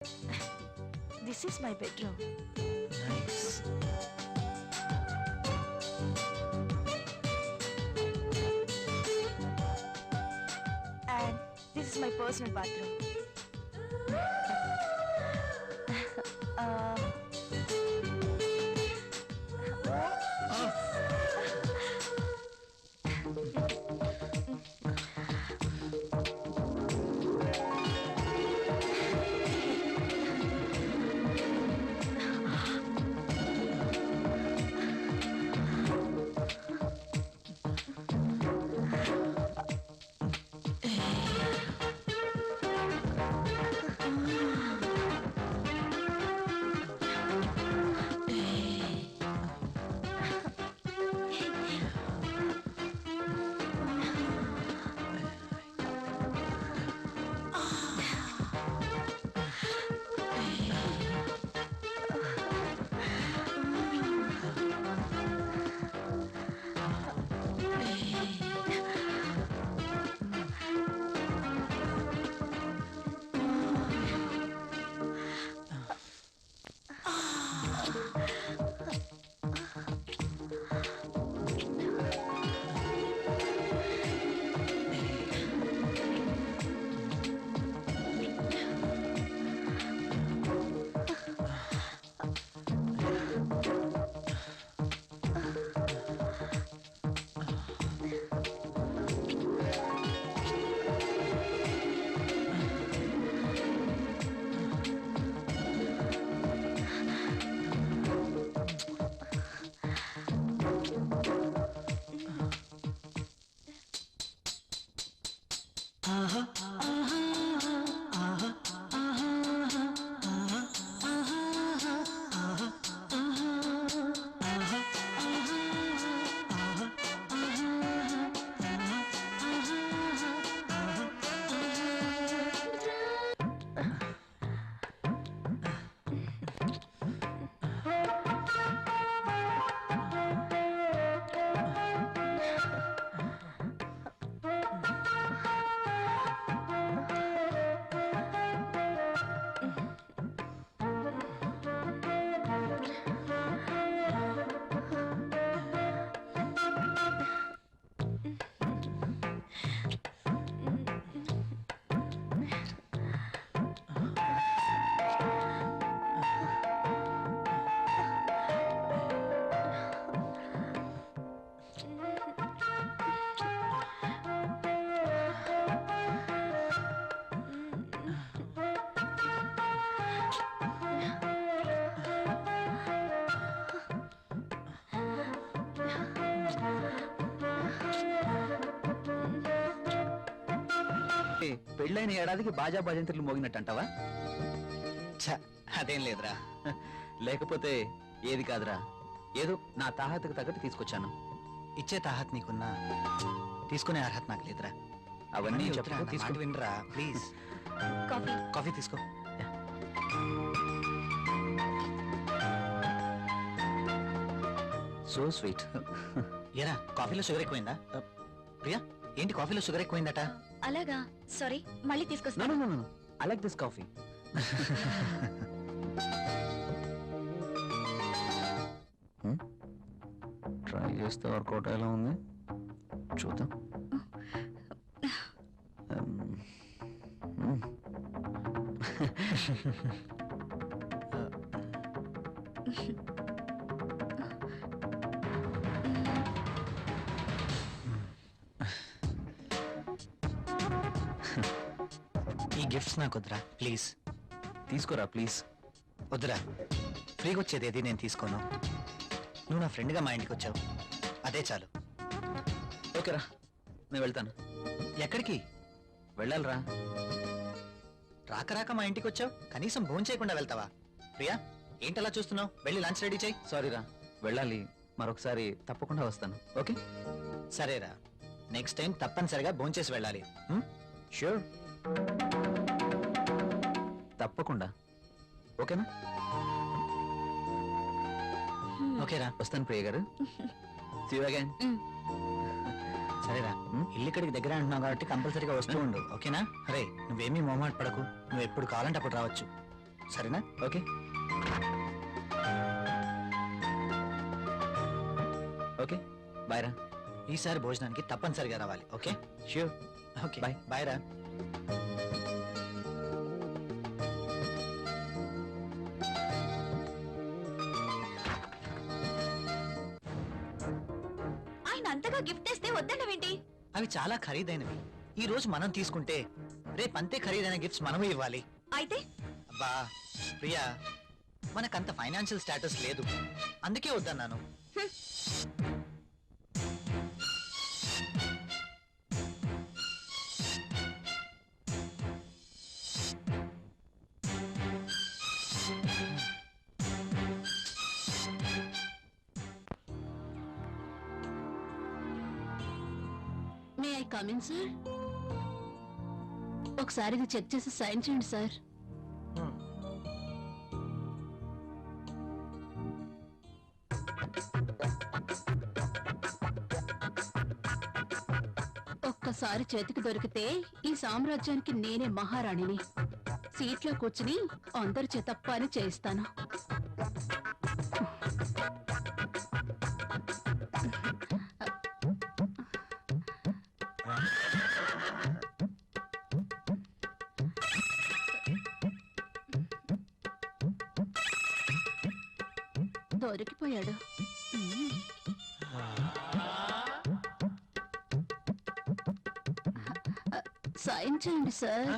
This is my bedroom. Nice. And this is my personal bathroom. పెళ్ళైన ఏడాదికి బాజా భజంత్రులు మోగినట్టు అంటావా? అదేం లేదురా. లేకపోతే ఏది కాదురా, ఏదో నా తాహతకు తగ్గట్టు తీసుకొచ్చాను. ఇచ్చే తాహత్ నీకున్నా తీసుకునే అర్హత నాకు లేదురా. అవన్నీ తీసుకు వినరా ప్లీజ్. Coffee. కాఫీ తీసుకో. So sweet. ఏరా కాఫీలో షుగర్ ఎక్కువైందా? ప్రియా ఏంటి కాఫీలో షుగర్ ఎక్కువైందట? అలాగా, సారీ, మళ్ళీ No, తీసుకొస్తాను. no, no, no. I like this coffee. Try చేస్తే వర్కౌట్ ఎలా ఉంది చూద్దాం. ఈ గిఫ్ట్స్ నాకు వద్దురా ప్లీజ్. తీసుకోరా ప్లీజ్. వద్దురా, ఫ్రీగా వచ్చేది ఏది నేను తీసుకోను. నువ్వు నా ఫ్రెండ్గా మా ఇంటికి వచ్చావు, అదే చాలు. ఓకేరా, నేను వెళ్తాను. ఎక్కడికి వెళ్ళాలిరా. రాక రాక మా ఇంటికి వచ్చావు, కనీసం భోజనం చేయకుండా వెళ్తావా? ప్రియా ఏంటలా చూస్తున్నావు? వెళ్ళి లంచ్ రెడీ చేయి. సారీరా, వెళ్ళాలి. మరొకసారి తప్పకుండా వస్తాను. ఓకే సరేరా, నెక్స్ట్ టైం తప్పనిసరిగా భోజనం చేసి వెళ్ళాలి. ష్యూర్, తప్పకుండా. ఓకేనా? ఓకేరా, వస్తాను ప్రియ గారు. See you again. సరేరా, ఇల్లు ఇక్కడికి దగ్గర అంటున్నావు కాబట్టి కంపల్సరీగా వస్తూ ఉండు. ఓకేనా? అరే నువ్వేమీ మొహమాట పడకు, నువ్వు ఎప్పుడు కావాలంటే అప్పుడు రావచ్చు. సరేనా? ఓకే ఓకే బాయ్ రా. ఈసారి భోజనానికి తప్పనిసరిగా రావాలి. Okay sure. Okay Bye. Bye రా. ఆయన అంతగా గిఫ్ట్ ఇస్తే వద్దన్నవేంటి? అవి చాలా ఖరీదైనవి. ఈ రోజు మనం తీసుకుంటే రేపు అంతే ఖరీదైన గిఫ్ట్స్ మనమే ఇవ్వాలి. అయితే అబ్బా ప్రియా, మనకంత ఫైనాన్షియల్ స్టేటస్ లేదు, అందుకే వద్దన్నాను. May I come in sir? ఒకసారి ఇది చెక్ చేసి సైన్ చేయండి సార్. ఒక్కసారి చేతికి దొరికితే ఈ సామ్రాజ్యానికి నేనే మహారాణిని. సీట్లో కూర్చుని అందరి చేత పని చేయిస్తాను. దొరికిపోయాడు. సైన్ చేయండి సార్.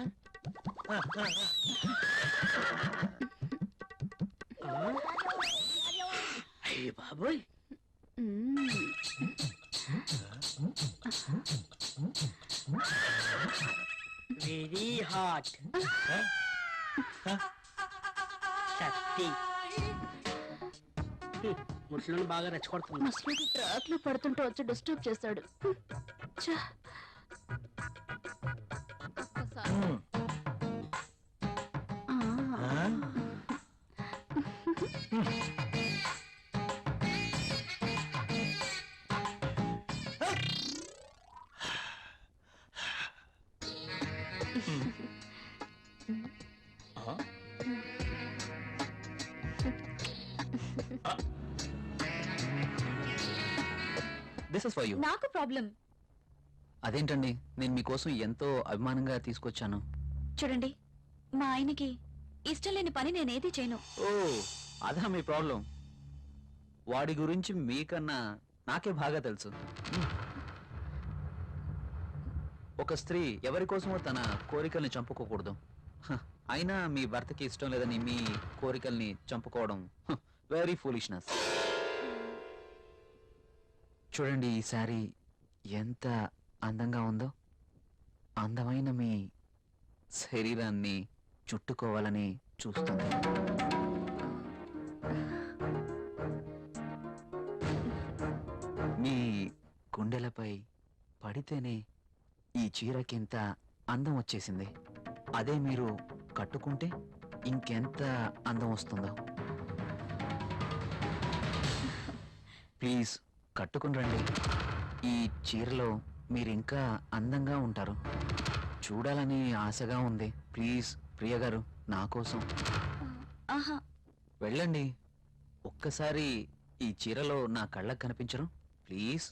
అయ్య బాబోయ్, వెరీ హాట్. శక్తి ముసలిని బాగా రెచ్చగొడుతుంది. ముసలికి ట్రాక్ లో పడుతుంటే వచ్చి డిస్టర్బ్ చేశాడు. ఛ! ఒక్కసారి. ఆ. This is for you. నాకు ప్రాబ్లం. అదేంటండి, నేను మీకోసం ఎంతో అభిమానంగా తీసుకొచ్చాను. చూడండి, మా ఆయనకి ఇష్టం లేని పని నేనేది చేయను. ఓ అదా మీ ప్రాబ్లం. వాడి గురించి మీకన్నా నాకే బాగా తెలుసు. ఒక స్త్రీ ఎవరి కోసమో తన కోరికల్ని చంపుకోకూడదు. హ, అయినా మీ భర్తకి ఇష్టం లేదని మీ కోరికల్ని చంపుకోవడం వెరీ ఫూలిష్నెస్. చూడండి, ఈ శారీ ఎంత అందంగా ఉందో. అందమైన మీ శరీరాన్ని చుట్టుకోవాలని చూస్తుంది. మీ గుండెలపై పడితేనే ఈ చీరకింత అందం వచ్చేసింది. అదే మీరు కట్టుకుంటే ఇంకెంత అందం వస్తుందో. ప్లీజ్ కట్టుకుని రండి. ఈ చీరలో మీరింకా అందంగా ఉంటారు. చూడాలని ఆశగా ఉంది. ప్లీజ్ ప్రియ గారు, నా కోసం ఆహా, వెళ్ళండి. ఒక్కసారి ఈ చీరలో నా కళ్ళకు కనిపించరు? ప్లీజ్.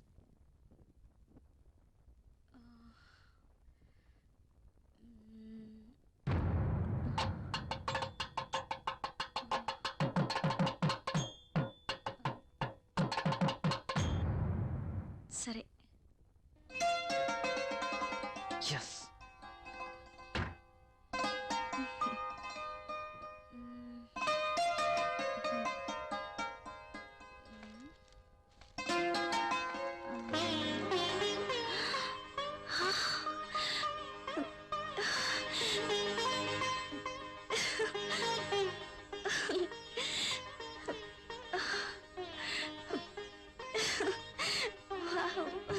సరే. Yes. Wow.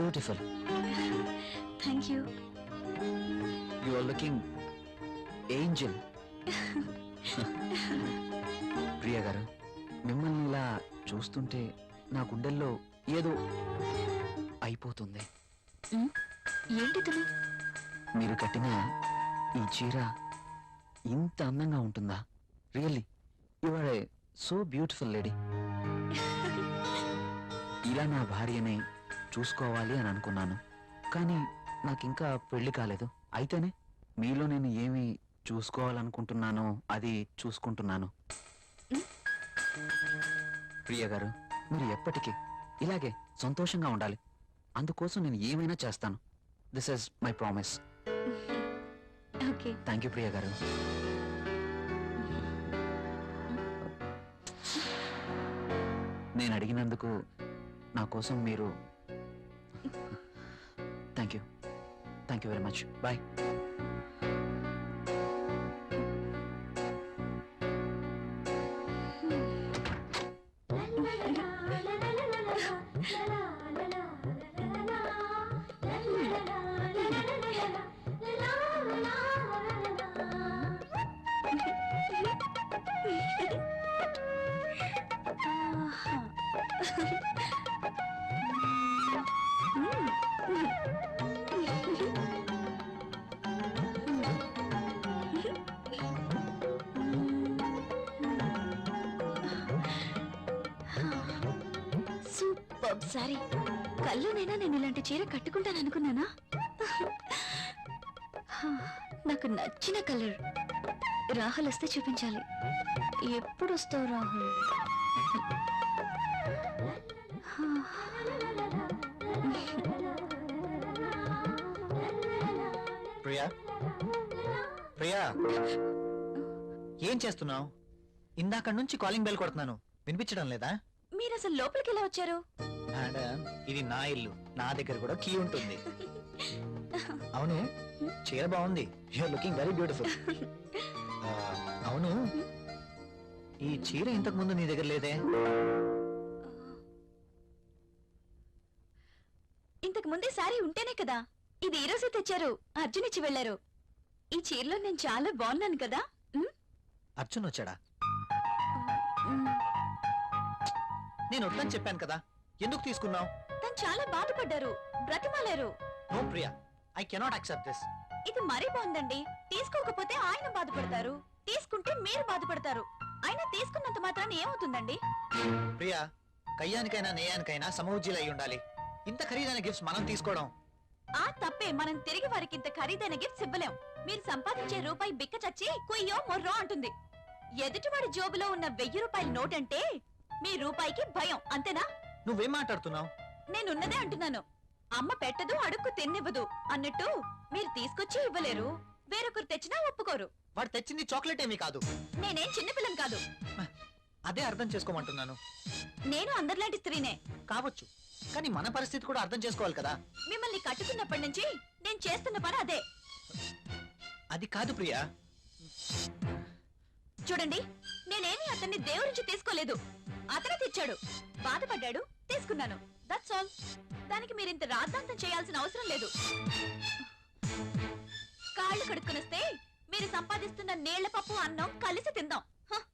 Beautiful. Thank you. You are looking angel. Priya గారు, మిమ్మల్ని ఇలా చూస్తుంటే నా గుండెల్లో ఏదో అయిపోతుంది. ఏంటి తను? మీరు కట్టిన ఈ చీర ఇంత అందంగా ఉంటుందా? Really you are a so beautiful lady. ఇలా నా భార్యని చూసుకోవాలి అని అనుకున్నాను, కానీ నాకింకా పెళ్లి కాలేదు. అయితేనే మీలో నేను ఏమి చూసుకోవాలనుకుంటున్నానో అది చూసుకుంటున్నాను. ప్రియ గారు, మీరు ఎప్పటికీ ఇలాగే సంతోషంగా ఉండాలి. అందుకోసం నేను ఏమైనా చేస్తాను. This is my promise. Okay. Thank you Priya గారు. నేను అడిగినందుకు నా కోసం మీరు thank you very much. Bye. Super sorry. కల్లోనైనా నేను ఇలాంటి చీర కట్టుకుంటాను అనుకున్నానా? నాకు నచ్చిన కలర్. రాహుల్ వస్తే చూపించాలి. ఎప్పుడు వస్తావు రాహుల్? ప్రియా, ప్రియా, ఏం చేస్తున్నావు? ఇందాక నుంచి కాలింగ్ బెల్ కొడుతున్నాను, వినిపించడం లేదా? మీరు అసలు లోపలికి ఎలా వచ్చారు? మేడం, ఇది నా ఇల్లు, నా దగ్గర కూడా కీ ఉంటుంది. అవును, చీర బాగుంది. You're looking very beautiful. అవును, ఈ చీర ఇంతకు ముందు నీ దగ్గర లేదే? ఇంతకు ముందే సారీ ఉంటేనే కదా. ఇది ఈ రోజే తెచ్చారు. అర్జున్ ఇచ్చి వెళ్లారు. ఈ చీరలో నేను చాలా బాగున్నాను కదా. అర్జున్ వచ్చాడా? మ్, నేను వద్దని చెప్పాను కదా, ఎందుకు తీసుకున్నావు? తను చాలా బాధపడ్డారు, బ్రతిమాలారు. No Priya, I cannot accept this. ఇది మరీ బాగుందండి. తీసుకోకపోతే ఆయన బాధపడతారు, తీసుకుంటే మీరు బాధపడతారు. అయినా తీసుకున్నంత మాత్రాన్ని ఏమవుతుందండి? ప్రియా, కయ్యానికైనా నేయానికైనా సమౌజ్జీలు అయి ఉండాలి. ఇంత ఖరీదైన గిఫ్ట్స్ మనం తీసుకోవడం ఆ తప్పే. మనం తిరిగి వారికి ఇంత ఖరీదైన గిఫ్ట్స్ ఇవ్వలేం. మీరు సంపాదించే రూపాయి బిక్క చచ్చి కుయ్యో మొర్రో అంటుంది. ఎదుటివాడి జోబులో ఉన్న 1000 రూపాయల నోట్ అంటే మీ రూపాయికి భయం, అంతేనా? నువ్వేం మాట్లాడుతున్నావు? నేనున్నదే అంటున్నాను. అమ్మ పెట్టదు, అడుక్కు తిన్నివ్వదు అన్నట్టు మీరు తీసుకొచ్చి ఇవ్వలేరు, వేరొకరు తెచ్చినా ఒప్పుకోరు. వాడు తెచ్చింది చాక్లెట్ ఏమీ కాదు. నేనేం చిన్నపిల్లని కాదు. అదే అర్థం చేసుకోమంటున్నాను. నేను అందరిలాంటి స్త్రీనే. కావచ్చు, కానీ మన పరిస్థితి కూడా అర్థం చేసుకోవాలి కదా. మిమ్మల్ని కట్టుకున్నప్పటి నుంచి నేను చేస్తున్న పని అదే. అది కాదు ప్రియా. చూడండి, నేనేమి అతన్ని దేవురించి తీసుకోలేదు. అతనే తెచ్చాడు, బాధపడ్డాడు, తీసుకున్నాను. That's all. దానికి మీరింత రాద్ధాంతం చేయాల్సిన అవసరం లేదు. కాళ్ళు కడుక్కునొస్తే మీరు సంపాదిస్తున్న నీళ్ల పప్పు అన్నం కలిసి తిందాం. హ?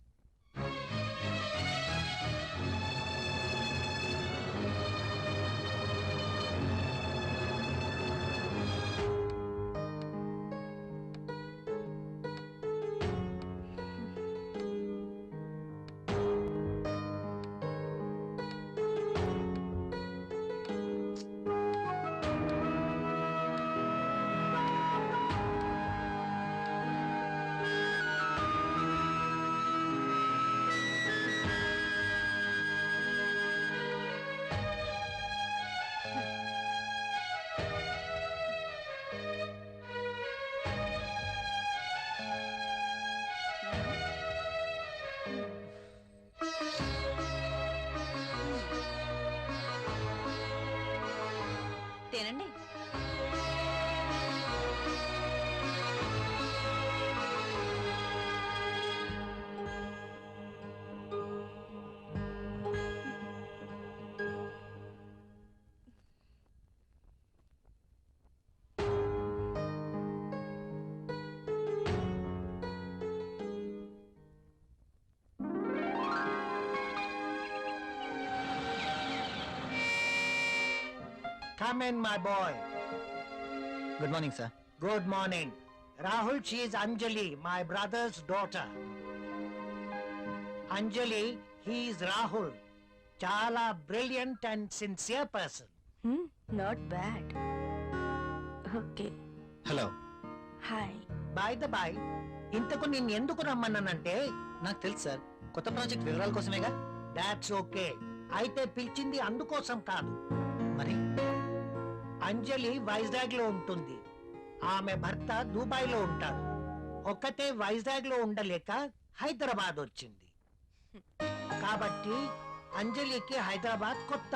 తినండి. Come in, my boy. Good morning sir. Good morning. Rahul, she is Anjali, my brother's daughter. Anjali, he is Rahul. Chala brilliant and sincere person. Not bad. Okay, hello. Hi. By the by, ఇంతకు నేను ఎందుకు రమ్మన్నానంటే, నాకు తెలుసు sir, కొత్త project వివరాల కోసమేగా. That's okay. అయితే పిలిచింది అందుకోసం కాదు. మరి అంజలి వైజాగ్ లో ఉంటుంది, ఆమె భర్త దుబాయ్ లో ఉంటాడు. ఒక్కతే వైజాగ్ లో ఉండలేక హైదరాబాద్ వచ్చింది. కాబట్టి అంజలికి హైదరాబాద్ కొత్త.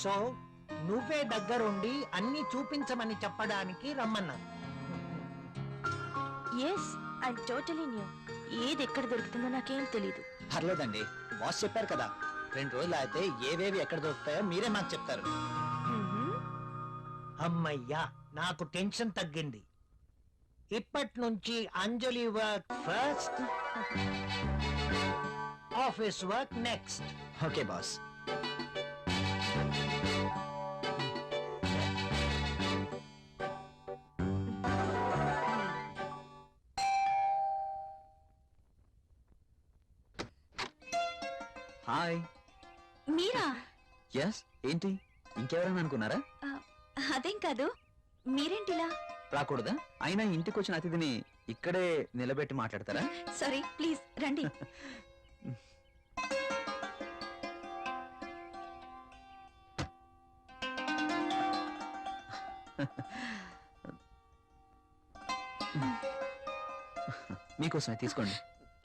సో నువ్వే దగ్గరుండి అన్ని చూపించమని చెప్పడానికి రమ్మన్నాను. Yes, I totally new. ఏది ఎక్కడ దొరుకుతుందో నాకేం తెలీదు. పర్లేదండి, బాస్ చెప్పారు కదా, 2 రోజులు అయితే ఏవేవి ఎక్కడ దొరుకుతాయో మీరే మాకు చెప్తారు. అమ్మయ్యా, నాకు టెన్షన్ తగ్గింది. ఇప్పటి నుంచి Anjali work first, office work next. Okay boss. Hi. మీరా? ఎస్, ఏంటి ఇంకెవరైనా అనుకున్నారా? అదేం కాదు, మీరేంటిలా? రాకూడదా? అయినా ఇంటికి వచ్చిన అతిథిని ఇక్కడే నిలబెట్టి మాట్లాడతారా? సారీ, ప్లీజ్ రండి. మీకోసమే తీసుకోండి.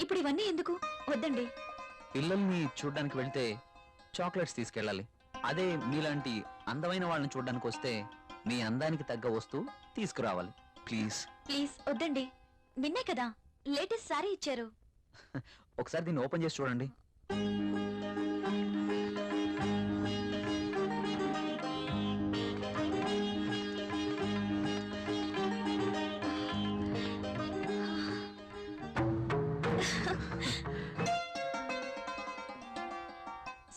ఇప్పుడు ఇవన్నీ ఎందుకు? వద్దండి. పిల్లల్ని చూడ్డానికి వెళ్తే చాక్లెట్స్ తీసుకెళ్ళాలి. అదే మీలాంటి అందమైన వాళ్ళని చూడ్డానికి వస్తే మీ అందానికి తగ్గ వస్తువు తీసుకురావాలి. ప్లీజ్ ప్లీజ్ వద్దండి. నిన్నే కదా లేటెస్ట్ సారీ ఇచ్చారు. ఒకసారి దీన్ని ఓపెన్ చేసి చూడండి.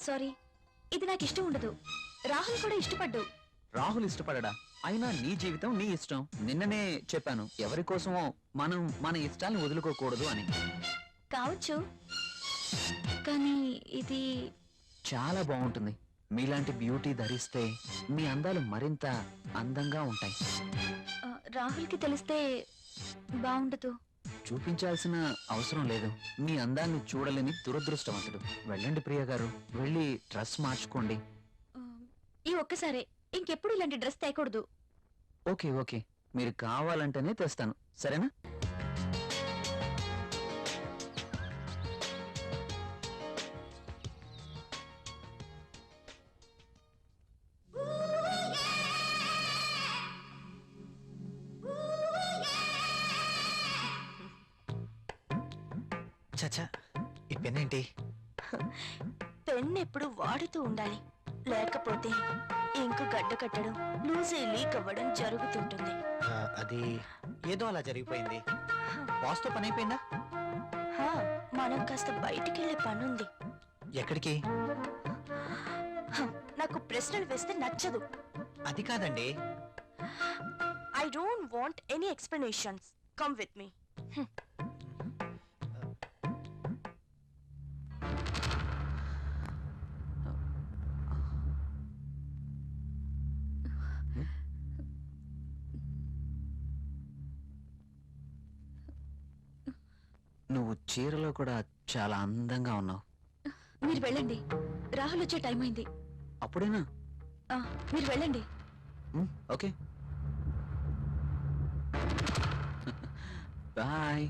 సారీ, ఇది నాకు ఇష్టం ఉండదు. రాహుల్ కూడా ఇష్టపడ్డు. రాహుల్ ఇష్టపడడా? అయినా నీ జీవితం నీ ఇష్టం. నిన్ననే చెప్పాను, ఎవరి కోసమో మనం మన ఇష్టాలను వదులుకోకూడదు అని. కావచ్చు, కానీ ఇది చాలా బాగుంటుంది. మీలాంటి బ్యూటీ ధరిస్తే మీ అందాలు మరింత అందంగా ఉంటాయి. రాహుల్కి తెలిస్తే బాగుండదు. చూపించాల్సిన అవసరం లేదు. మీ అందాన్ని చూడలేని దురదృష్టవంతుడు. వెళ్ళండి ప్రియ గారు, వెళ్ళి డ్రెస్ మార్చుకోండి. ఈ ఒక్కసారే, ఇంకెప్పుడు ఇలాంటి డ్రెస్ తేకూడదు. ఓకే ఓకే, మీరు కావాలంటేనే తెస్తాను, సరేనా? చచ్చా, ఈ పెన్ ఏంటి? పెన్ ఎప్పుడు వాడుతూ ఉండాలి, లేకపోతే ఇంకు గడ్డ కట్టడం, లూజ్ అయి లీక్ అవ్వడం జరుగుతుంటుంది. అది ఏదో అలా జరిగిపోయింది. బాస్తో పని అయిపోయిందా? మనం కాస్త బయటికి వెళ్ళే పనుంది. ఎక్కడికి? నాకు ప్రశ్నలు వేస్తే నచ్చదు. అది కాదండి. I don't want any explanations. Come with me. నువ్వు చీరలో కూడా చాలా అందంగా ఉన్నావు. మీరు వెళ్ళండి, రాహుల్ వచ్చే టైం అయింది. అప్పుడేనా? మీరు వెళ్ళండి. Okay, bye.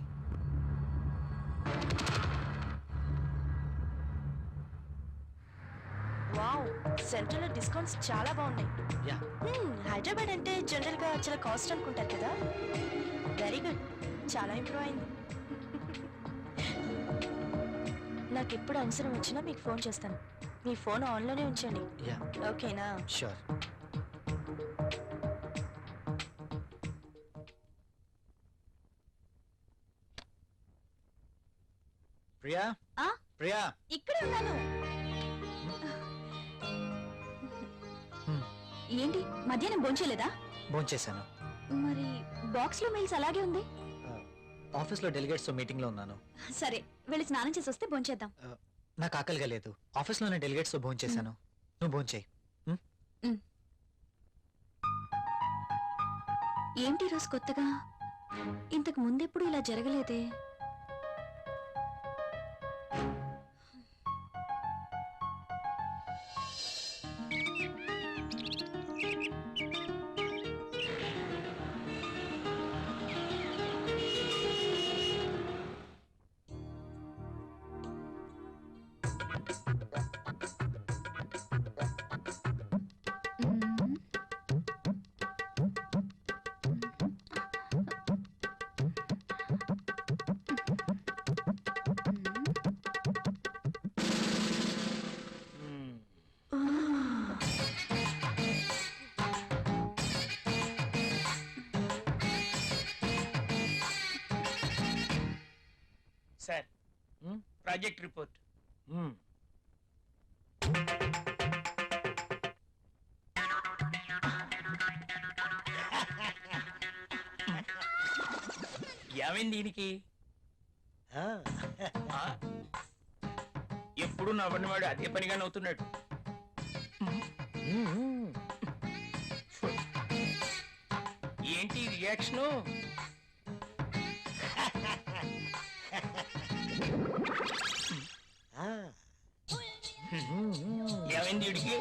వావ్, సెంట్రల్ లో డిస్కౌంట్స్ చాలా బాగున్నాయి. యా. హైదరాబాద్ అంటే జనరల్ గా చాలా కాస్ట్ అనుకుంటారు కదా. వెరీ గుడ్, చాలా ఇంప్రూవ్ అయింది. నాకు ఎప్పుడు అవసరం వచ్చినా మీకు ఫోన్ చేస్తాను. మీ ఫోన్ ఆన్లోనే ఉంచండి, యా, ఓకేనా? షూర్. ప్రియా, ప్రియా, ఇక్కడ ఉన్నాను. ఏంటి మధ్యాహ్నం భోంచేయలేదా? భోంచేశాను. మరి బాక్స్ లో మెయిల్స్ అలాగే ఉంది. ఆఫీస్ లో డెలిగేట్స్ మీటింగ్ లో ఉన్నాను. సరే వెళ్ళి స్నానం చేసి వస్తే భోంచేద్దాం. నాకు ఆకలిగా లేదు. ఆఫీస్ లోనే డెలిగేట్స్ తో భోంచేశాను. నువ్వు భోంచేయి. ఏంటి రోజు కొత్తగా? ఇంతకు ముందెప్పుడు ఇలా జరగలేదే. Sir project report. ఏమైంది దీనికి? ఎప్పుడు నవ్వని వాడు అదే పనిగా నవ్వుతున్నాడు. ఏంటి రియాక్షను? ఏమైంది వీడికి?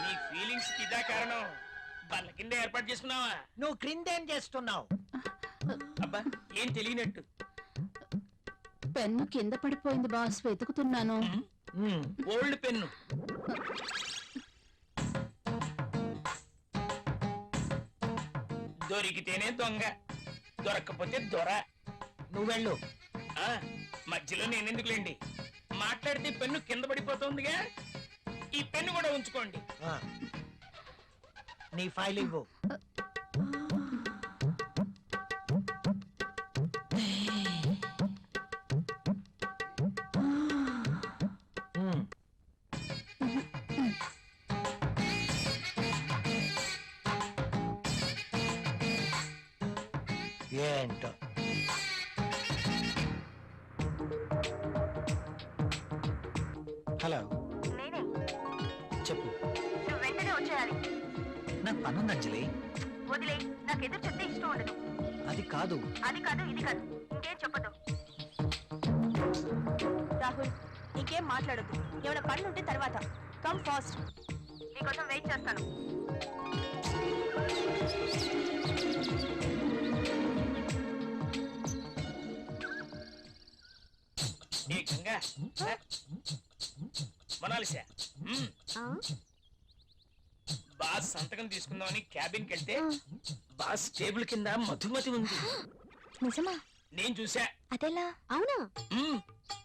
నీ ఫీలింగ్స్ కి ఇదా కారణం? బల్ల కింద ఏర్పాటు చేసుకున్నావా? నువ్వు క్రిందేం చేస్తున్నావు? అబ్బా ఏం తెలియనట్టు. పెన్ను కింద పడిపోయింది బాస్, వెతుకుతున్నాను. Old pen. దొరికితేనే దొంగ, దొరక్కపోతే దొర. నువ్వెళ్ళు. మధ్యలో నేనెందుకులేండి, మాట్లాడితే పెన్ను కింద పడిపోతుందిగా. ఈ పెన్ను కూడా ఉంచుకోండి. నీ ఫైల్ ఇవ్వు. ఏంటో హలో, చెప్పు. నువ్వు వెంటనే వచ్చేయాలి. నాకు పనుంది అంజలి. వదిలే, నాకు ఎదురు చెప్తే ఇష్టం ఉండదు. అది కాదు. అది కాదు ఇది కాదు, ఇంకేం చెప్పదు. రాహుల్ ఇంకేం మాట్లాడద్దు. ఏమైనా పనులు ఉంటే తర్వాత. కమ్ ఫాస్ట్, నీకోసం వెయిట్ చేస్తాను. మొనాలిసా, బాస్ సంతకం తీసుకుందామని క్యాబిన్కి వెళ్తే బాస్ టేబుల్ కింద మధుమతి ఉంది. నిజమా? నేను చూసా. అదెలా? అవునా?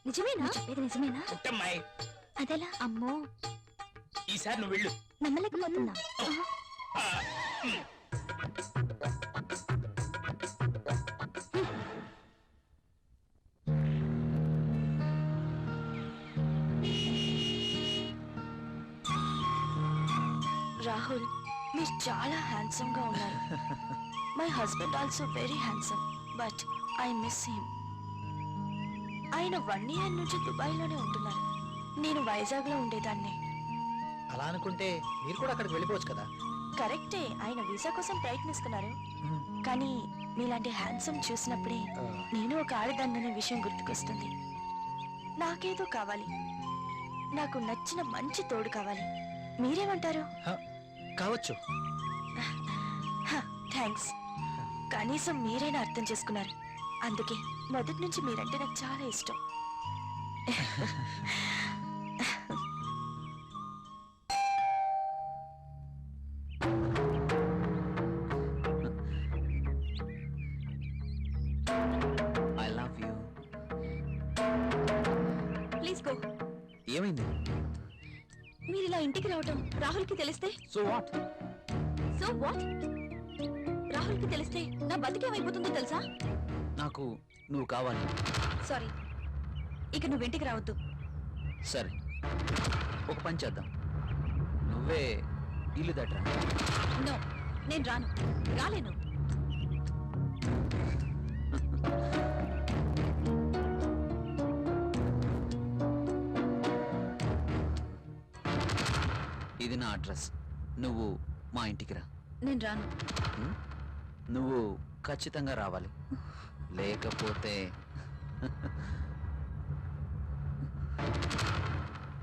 నిజమేనా? ఇది నిజమేనా? పుట్టమ్మాయి. అదెలా? అమ్మో, ఈసారి నువ్వు వెళ్ళు. నమ్మలేకపోతున్నా. రాహుల్, మీరు చాలా హ్యాండ్సమ్ గా ఉన్నారు. My husband also very handsome, but I miss him. ఆయన 1 year నుంచి దుబాయ్ లోనే ఉంటున్నారు. నేను వైజాగ్ లో ఉండేదాన్ని. అలా అనుకుంటే మీరు కూడా అక్కడికి వెళ్ళిపోవచ్చు కదా. కరెక్టే, ఆయన వీసా కోసం ప్రయత్నిస్తున్నారు. కానీ మీలాంటి హ్యాండ్సమ్ చూసినప్పుడే నేను ఒక ఆడదాన్ననే విషయం గుర్తుకొస్తుంది. నాకేదో కావాలి, నాకు నచ్చిన మంచి తోడు కావాలి. మీరేమంటారు? కావచ్చు. థ్యాంక్స్. కనీసం మీరైనా అర్థం చేసుకున్నారు. అందుకే మొదటి నుంచి మీరంటే నాకు చాలా ఇష్టం. I love you. Please go. ఏమైంది? మీరు ఇలా ఇంటికి రావటం రాహుల్కి తెలిస్తే? So what? So what? Rahul కి తెలిస్తే నా బతికేమైపోతుందో తెలుసా? నాకు నువ్వు కావాలి. సారీ, ఇక నువ్వు ఇంటికి రావద్దు. సరే, ఒక పని చేద్దాం. నువ్వే ఇల్లు దట్రా. నో, నేను రాను, రాలేను. ఇది నా అడ్రస్. నువ్వు మా ఇంటికి రా. నేను రాను. నువ్వు ఖచ్చితంగా రావాలి, లేకపోతే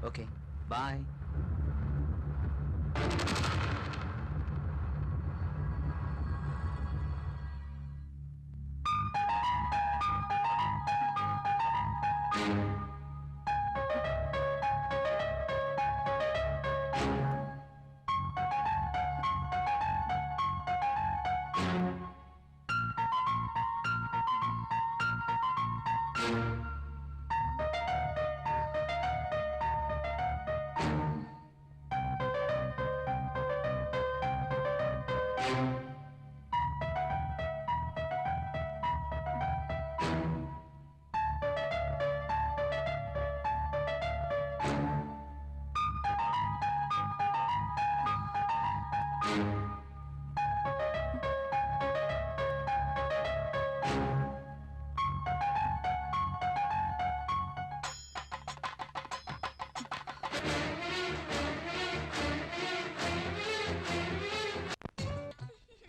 ఓకే బాయ్.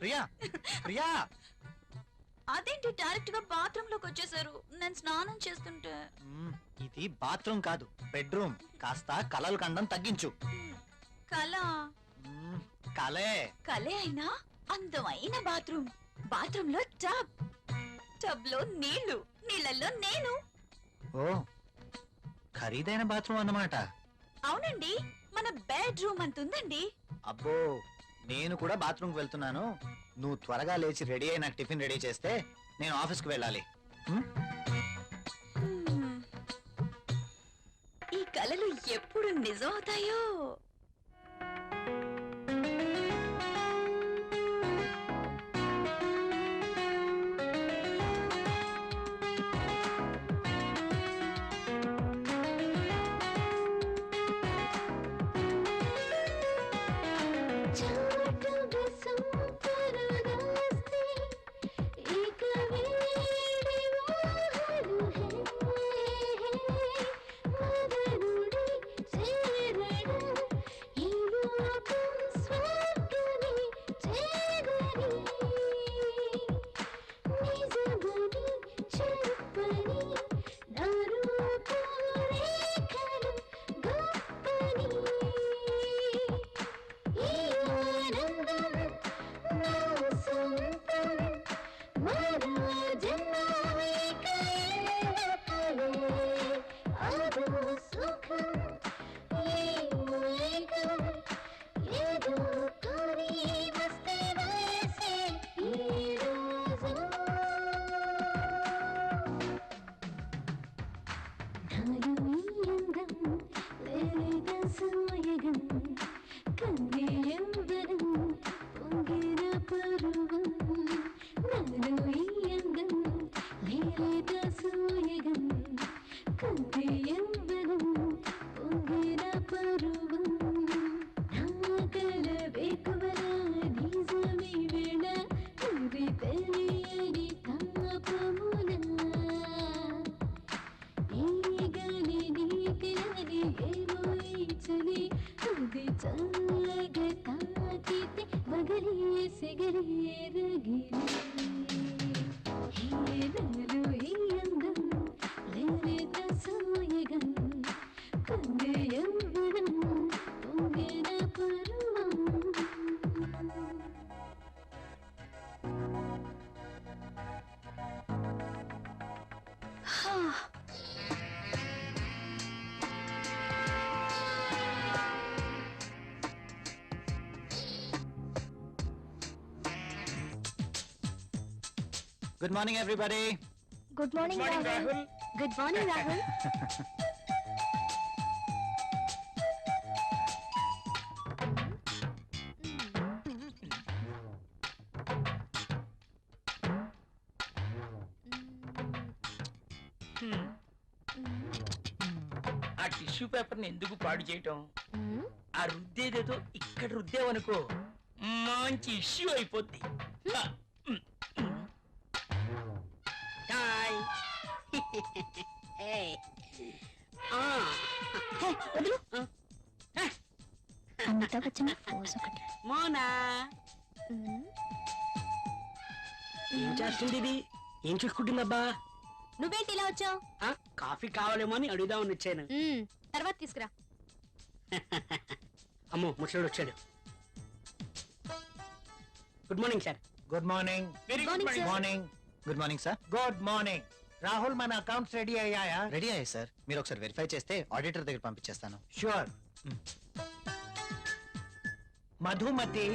ప్రియా, ప్రియా, అదేంటి డైరెక్ట్ గా బాత్రూమ్ లోకి వచ్చేసారు? నేను స్నానం చేస్తుంటే. ఇది బాత్రూమ్ కాదు, బెడ్రూమ్. కాస్త కలలు కండం తగ్గించు. కళ కలే. కలే అయినా అందమైన బాత్రూమ్. బాత్రూమ్ లో టబ్, టబ్ లో నీళ్లు, నీళ్ళల్లో నేను. ఓ, ఖరీదైన బాత్రూమ్ అన్నమాట. అవునండి, మన బెడ్రూమ్ అంతుందండి. అబ్బో, నేను కూడా బాత్రూమ్కి వెళ్తున్నాను. నువ్వు త్వరగా లేచి రెడీ అయి నాకు టిఫిన్ రెడీ చేస్తే నేను ఆఫీస్కి వెళ్ళాలి. ఈ కలలు ఎప్పుడు నిజం అవుతాయో. Good morning, everybody. Good morning Rahul. Good morning Rahul. Tissue paper ని ఎందుకు పాడు చేయటం? ఆ రుద్దేదేదో ఇక్కడ రుద్దేవనుకో మంచి ఇష్యూ అయిపోద్ది. ఆ, హాయ్ ఏయ్. ఆ. హే, వదులు. ఆ. అమితాబ్ బచ్చన్ ఫోజ్ ఒకటి. మోనా ఏం చేస్తుంది ఇది? ఏం చూసుకుంటుందబ్బా? నువ్వేంటి ఇలా వచ్చావు? ఆ, కాఫీ కావాలేమో అని అడుగుదామని వచ్చాను. తర్వాత తీసుకురా. అమ్మో ముసలోడు వచ్చాడు. Good morning sir. Good morning. Very good Morning, morning. sir. Morning. Good morning sir. Good morning. Rahul, మన అకౌంట్స్ రెడీ అయ్యాయా? రెడీ అయ్యాయి సార్. మీరు ఒకసారి వెరిఫై చేస్తే ఆడిటర్ దగ్గర పంపించేస్తాను. షూర్. మధుమతి,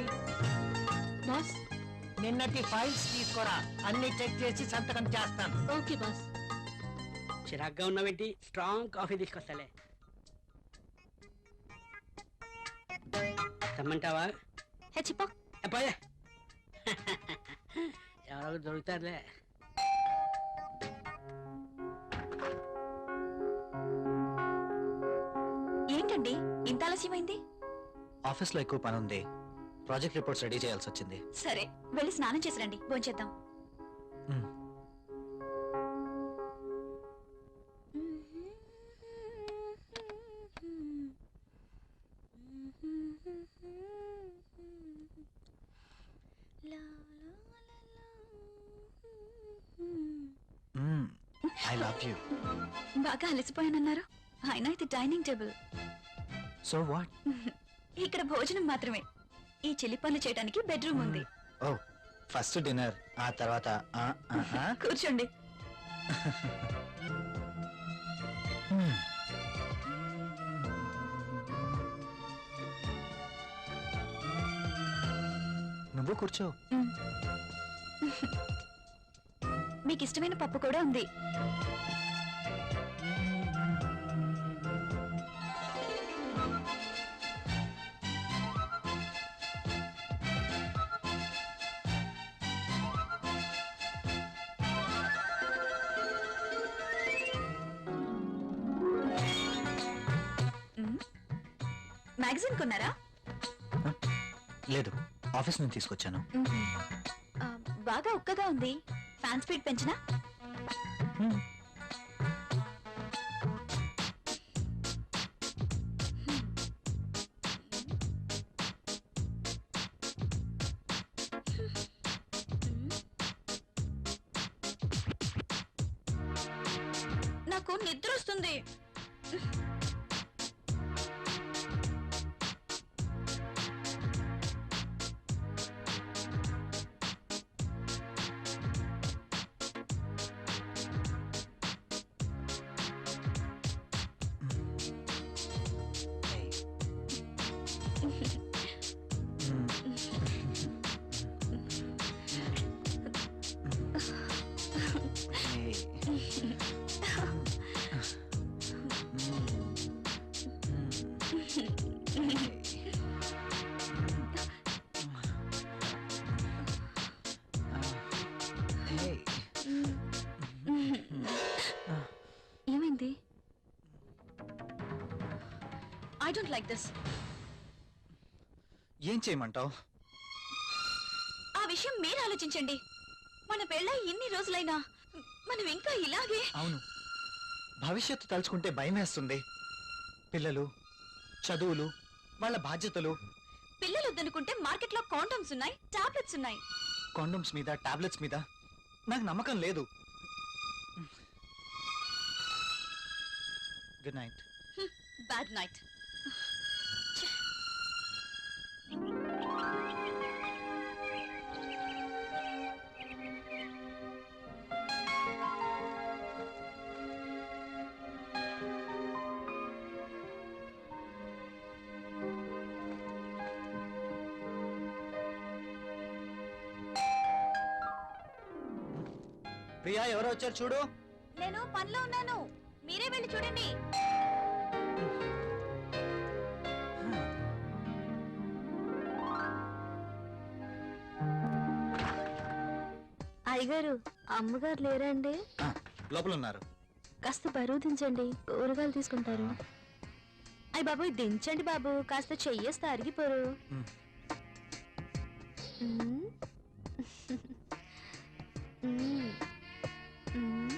బాస్. నిన్నటి ఫైల్స్ తీసుకురా. అన్ని చెక్ చేసి సంతకం చేస్తాను. Okay boss. చిరాగ్గా ఉన్నావేంటి? Strong coffee తీసుకొస్తాలే. తెమ్మంటావా? హే చిప్పా. అబ్బాయే ఎవరో దొరుకుతారులే. ఏంటండి ఇంత ఆలస్యమైంది? ఆఫీస్ లో ఎక్కువ పని ఉంది. ప్రాజెక్ట్ రిపోర్ట్స్ రెడీ చేయాల్సి వచ్చింది. సరే వెళ్ళి స్నానం చేసి రండి, భోంచేద్దాం. మ్మ్. I love you. బాగా అలసిపోయానన్నారు. అయినా ఇది డైనింగ్ టేబుల్. So what? ఇక్కడ భోజనం మాత్రమే. ఈ చిల్లి పనులు చేయడానికి బెడ్రూమ్ ఉంది. ఓ, ఫస్ట్ డిన్నర్, ఆ తర్వాత కూర్చోండి. నువ్వు కూర్చో. మీకు ఇష్టమైన పప్పు కూడా ఉంది. మ్యాగజైన్ కొన్నారా? లేదు, ఆఫీస్ నుంచి తీసుకొచ్చాను. ఆ, బాగా ఉక్కగా ఉంది. ఫ్యాన్ స్పీడ్ పెంచినా? నాకు నిద్ర వస్తుంది. ఏమైంది? I don't like this. ఏం చేయమంటావు? ఆ విషయం మీరు ఆలోచించండి. మన పెళ్ళై ఇన్ని రోజులైనా మనం ఇంకా ఇలాగే. అవును, భవిష్యత్తు తలుచుకుంటే భయం వేస్తుంది. పిల్లలు, చదువులు, వాళ్ళ బాధ్యతలు. పిల్లలు వద్దనుకుంటే మార్కెట్ లో కాండోమ్స్ ఉన్నాయి, టాబ్లెట్స్ ఉన్నాయి. కాండోమ్స్ మీద, టాబ్లెట్స్ మీద నాకు నమ్మకం లేదు. Good night. Bad night. Priya, ఎవరో వచ్చారు చూడు. నేను పనిలో ఉన్నాను, మీరే వెళ్ళి చూడండి. అయ్యగారు, అమ్మగారు లేరండి? లోపల ఉన్నారు. కాస్త బరువు దించండి, కూరగాయలు తీసుకుంటారు. అయ్య బాబు దించండి బాబు, కాస్త చెయ్యేస్తే అరిగిపోరు. మ్. మ్. మ్. మ్.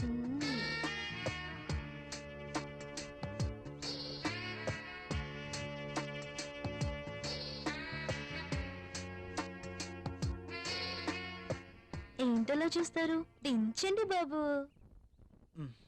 మ్. ఏంటలా చూస్తారు, దించండి బాబు. మ్.